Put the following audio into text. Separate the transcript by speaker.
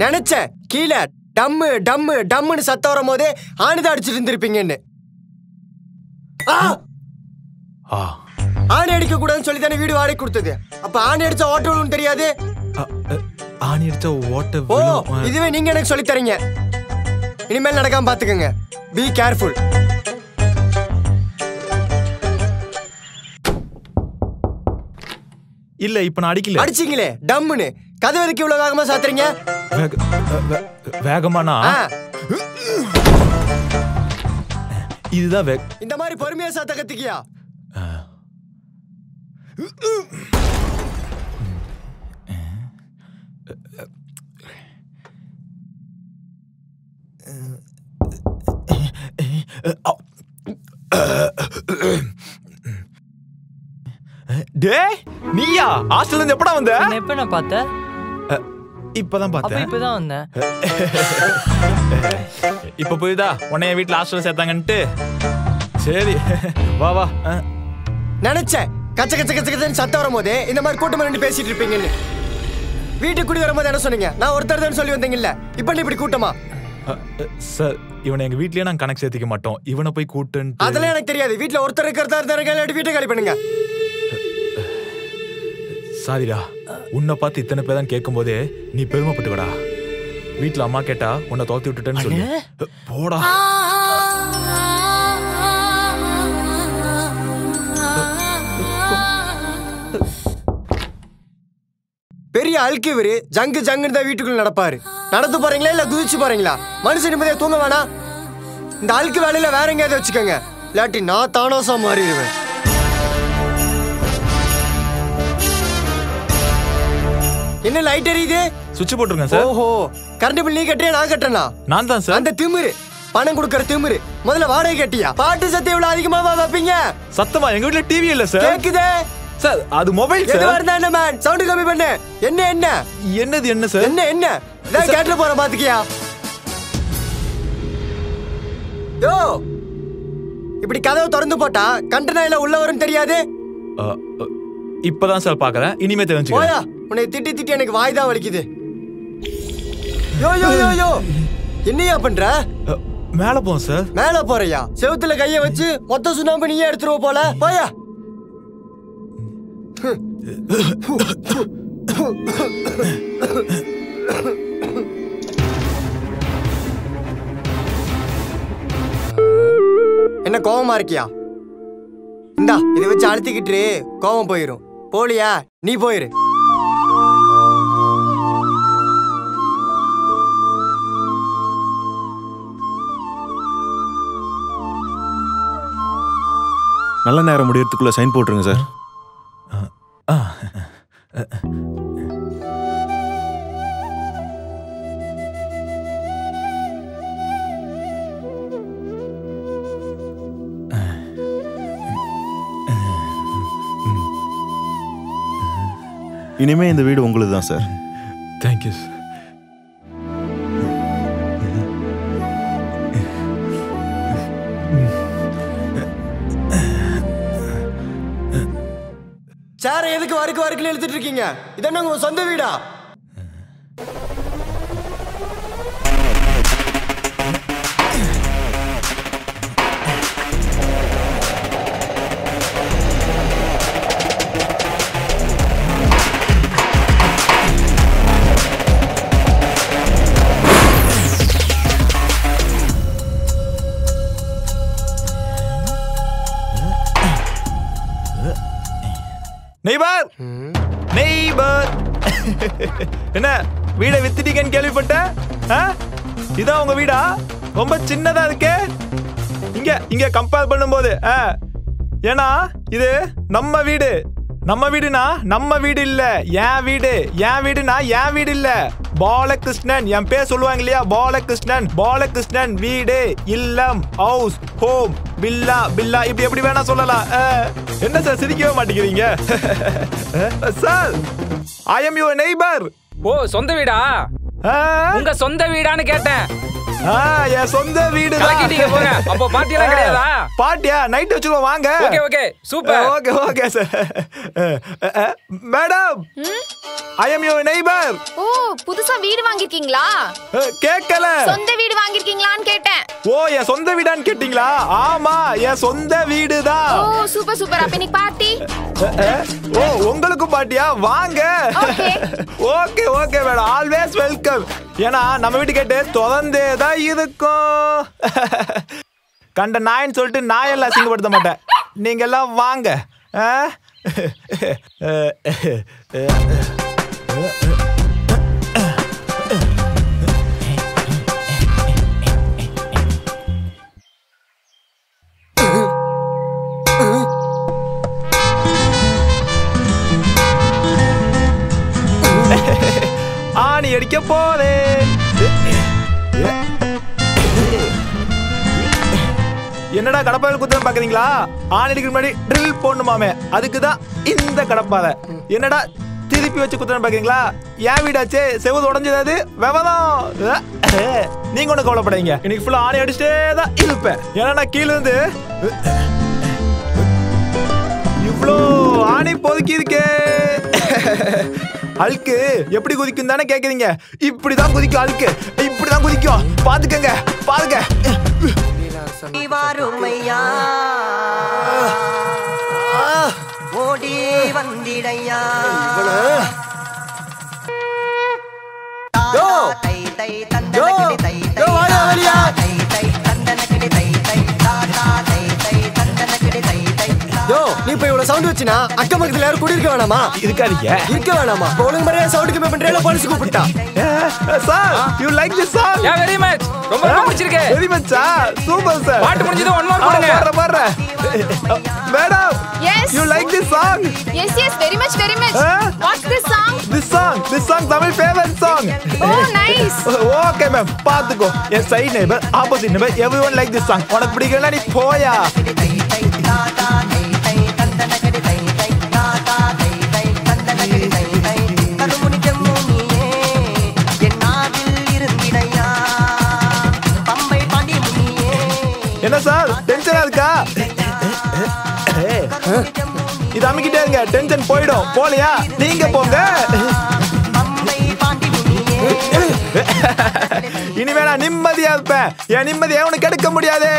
Speaker 1: நினைச்சேன் கீழே டம்மு டம்மு டம்முன்னு சத்தம் வரும் போதே ஆணிதான் அடிச்சுட்டு இருந்திருப்பீங்கன்னு. ஆணி அடிக்க கூடாதுன்னு சொல்லி தானே வீடு வாடகை கொடுத்தது. அப்ப ஆணி அடிச்சா ஓட்டணும்னு தெரியாது.
Speaker 2: ஆணி அடிச்சா ஓட்ட.
Speaker 1: ஓ, இதுவே நீங்க எனக்கு சொல்லி தரீங்க. இனிமேல் நடக்காம பாத்துக்கங்க. Be careful.
Speaker 2: இல்ல இப்ப நான் அடிக்கல.
Speaker 1: அடிச்சீங்களே டம்முன்னு. கதவுக்கு இவ்வளவு வேகமா சாத்துறீங்க?
Speaker 2: வேகமானா இதுதான்
Speaker 1: இந்த மாதிரி பொறுமையா சாத்த கத்துக்கியா?
Speaker 2: டேய் நீயா ஹாஸ்டல்ல இருந்து எப்படா வந்த?
Speaker 3: நான் எப்ப நான் பார்த்தேன்?
Speaker 2: இப்பதான் பார்த்தேன்.
Speaker 3: இப்பதான் வந்தேன்.
Speaker 2: இப்ப போய்தா உன்னைய வீட்டுல ஹாஸ்டல்ல சேர்த்தாங்கன்ட்டு. சரி வா வா.
Speaker 1: நினைச்சேன் கச்ச கச்ச கச்ச கச்சன்னு சத்தம் வரும் போதே இந்த மாதிரி கூட்டமா நின்று பேசிட்டு இருப்பீங்கன்னு. வீட்டுக்கு குடி வரும்போது என்ன சொன்னீங்க? நான் ஒருத்தர் தான் சொல்லி வந்தீங்கல்ல. இப்ப இப்படி கூட்டமா?
Speaker 2: சார் இவனை எங்க வீட்லயே நாங்க கணக்கு சேர்த்திக்க மாட்டோம். இவனை போய் கூட்டுன்னு.
Speaker 1: அதெல்லாம் எனக்கு தெரியாது. வீட்டுல ஒருத்தர் இருக்கிறதா வீட்டை காலி பண்ணுங்க.
Speaker 2: சாரிடா, உன்னை பார்த்து இத்தனை பேர் தான் கேட்கும் போதே நீ பெருமைப்பட்டுக்கடா. வீட்டுல அம்மா கேட்டா உன்னை தோத்தி விட்டுட்டேன்னு சொல்லு. போடா.
Speaker 1: பெரிய அல்கி இவரு ஜங்கு ஜங்குன்னு தான் வீட்டுக்குள்ள நடப்பாரு. நடந்து போறீங்களா இல்ல குதிச்சு போறீங்களா? மனுஷன் நிம்மதியா தூங்க வேணா? இந்த அல்கு வேலையில வேற எங்கேயாவது வச்சுக்கோங்க. இல்லாட்டி நான் தானோசா மாறிடுவேன். என்ன லைட் எரியுது?
Speaker 2: சுவிட்ச் போட்டுருங்க சார்.
Speaker 1: ஓஹோ, கரண்ட் பில் நீ கட்டியா நான் கட்டனா?
Speaker 2: நான் தான் சார்.
Speaker 1: அந்த திமிரு, பணம் கொடுக்கற திமிரு. முதல்ல வாடகை கட்டியா? பாட்டு சத்தம் இவ்வளவு அதிகமாவா வைப்பீங்க?
Speaker 2: சத்தமா? எங்க வீட்டுல டிவி இல்ல சார்.
Speaker 1: கேக்குதே
Speaker 2: சார், அது மொபைல் சார்.
Speaker 1: எதுவா இருந்தா என்ன மேன்? சவுண்ட் கம்மி பண்ணு. என்ன என்ன
Speaker 2: என்னது என்ன சார்?
Speaker 1: என்ன என்ன நான் கேட்ல போற பாத்துக்கியா? யோ, இப்படி கதவு திறந்து போட்டா கண்டனாயில உள்ள வரும் தெரியாது.
Speaker 2: இப்பதான் சார் பாக்குறேன். இனிமே தெரிஞ்சுக்கோ.
Speaker 1: உன்னை திட்டி திட்டி எனக்கு வாய் தான் வலிக்குது. யோ யோ யோ யோ, என்னையா பண்ற?
Speaker 2: மேல போ சார்.
Speaker 1: மேல போறியா? செவுத்துல கைய வச்சு மொத்த சுண்ணாம்பு நீயே எடுத்துருவ போல. போயா. என்ன கோவமா இருக்கியா? இந்தா இதை வச்சு அழுத்திக்கிட்டு கோவம் போயிரும். போலியா? நீ போயிரு.
Speaker 4: நல்ல நேரம் முடியறதுக்குள்ள சைன் போட்டுருங்க சார். இனிமே இந்த வீடு உங்களுக்கு தான் சார்.
Speaker 2: Thank you sir.
Speaker 1: சேர எதுக்கு வறுக்கு எழுதிட்டு இருக்கீங்க? இதென்ன உங்க சொந்த வீடா?
Speaker 2: Neighbour, neighbour. என்ன வீடை வித்துட்டீங்கன்னு கேள்விப்பட்டேன். இதான் உங்க வீடா? ரொம்ப சின்னதா இருக்கு. இங்க கம்பேர் பண்ணும்போது. ஏன்னா இது நம்ம வீடு. நம்ம வீடுனா நம்ம வீடு இல்ல, என் வீடு. என் வீடுனா என் வீடு இல்ல. பாலகிருஷ்ணன், என் பேர் சொல்லுவாங்க இல்லையா? பாலகிருஷ்ணன். பாலகிருஷ்ணன் வீடு, இல்லம், ஹவுஸ், ஹோம், பில்லா பில்லா இப்படி எப்படி வேணா சொல்லலாம். என்ன சார் சிரிக்கவே மாட்டேங்கிறீங்க? Sir, I am your neighbour.
Speaker 5: Oh, சொந்த வீடா? உங்க சொந்த வீடான்னு கேட்டேன்.
Speaker 2: என் சொந்த வீடு
Speaker 3: கலக்கிட்டீங்க போங்க. அப்போ பார்ட்டி எல்லாம் கிடையாதா?
Speaker 2: பார்ட்டியா? நைட் வச்சுக்கோ வாங்க.
Speaker 3: Okay okay super.
Speaker 2: Okay okay sir. Madam, I am your neighbour.
Speaker 5: Oh, புதுசா வீடு வாங்கிருக்கீங்களா?
Speaker 2: கேக்கல.
Speaker 5: சொந்த வீடு வாங்கிருக்கீங்களான்னு கேட்டேன்.
Speaker 2: ஓ, என் சொந்த வீடான்னு கேட்டீங்களா? ஆமா, என் சொந்த வீடு தான்.
Speaker 5: ஓ சூப்பர் சூப்பர். அப்ப இன்னைக்கு பார்ட்டி?
Speaker 2: ஓ, உங்களுக்கு பார்ட்டியா? வாங்க. Okay okay madam, always welcome. ஏன்னா நம்ம வீட்டு கேட்டு தொடர்ந்தே தான் இருக்கும். கண்ட நாயின்னு சொல்லிட்டு நாயெல்லாம் அசிங்கப்படுத்த மாட்டேன். நீங்க எல்லாம் வாங்க. ஆணி அடிக்க போறேன். என்னடா கடப்பாவை குத்துறேன் பாக்குறீங்களா? ஆணி அடிக்கிற முன்னாடி ட்ரில் போடணுமாமே, அதுக்கு தான் இந்த கடப்பாவை. என்னடா திருப்பி வச்சு குத்துறேன் பாக்குறீங்களா? என் வீடாச்சே, செவுது உடஞ்சது விவரம். நீங்க ஒண்ணு கவலைப்படாதீங்க, இன்னைக்கு ஃபுல்லா ஆணி அடிச்சுட்டே தான் இருப்பேன். ஏன்னா நான் கீழே இருந்து இவ்வளோ ஆணி பொதுக்கி இருக்கே. அழுக்கு எப்படி குதிக்கும் தானே கேக்குறீங்க? இப்படிதான் குதிக்கும் அழுக்கு, இப்படிதான் குதிக்கும். பாத்துக்கங்க பாருங்க.
Speaker 6: ஓடி வந்திடையா
Speaker 1: நீ இப்ப இவ்வளவு சவுண்ட் வச்சுனா அக்கம் பக்கத்துல யாரும் குடியிருக்க வேணாமா?
Speaker 2: இருக்காதீங்க,
Speaker 1: இருக்க வேணாமா? ஒழுங்கு மாதிரியா சவுண்ட் கம்மி பண்றேன். போலீஸ் கூப்பிட்டா.
Speaker 2: Sir, you like this song?
Speaker 3: Yeah very much. ரொம்ப பிடிச்சிருக்கு.
Speaker 2: Very much sir. Super sir.
Speaker 3: பாட்டு முடிஞ்சது ஒன் மோர் போடுங்க.
Speaker 2: பாரு madam.
Speaker 5: Yes.
Speaker 2: You like this song?
Speaker 5: Yes yes, very much very much. What's this song?
Speaker 2: This song Tamil favorite song.
Speaker 5: Oh nice.
Speaker 2: Okay ma'am, பாத்துக்கோ. என் side neighbor, opposite neighbor, everyone like this song. உனக்கு பிடிக்கலனா நீ போயா. என்ன sir, டென்ஷனா இருக்கா? இது அமிக்கிட்டே இருங்க, டென்ஷன் போயிடும். போலையா? நீங்க போங்க. இனிமே நான் நிம்மதியா இருப்பேன். என் நிம்மதியை உனக்கு எடுக்க முடியாது.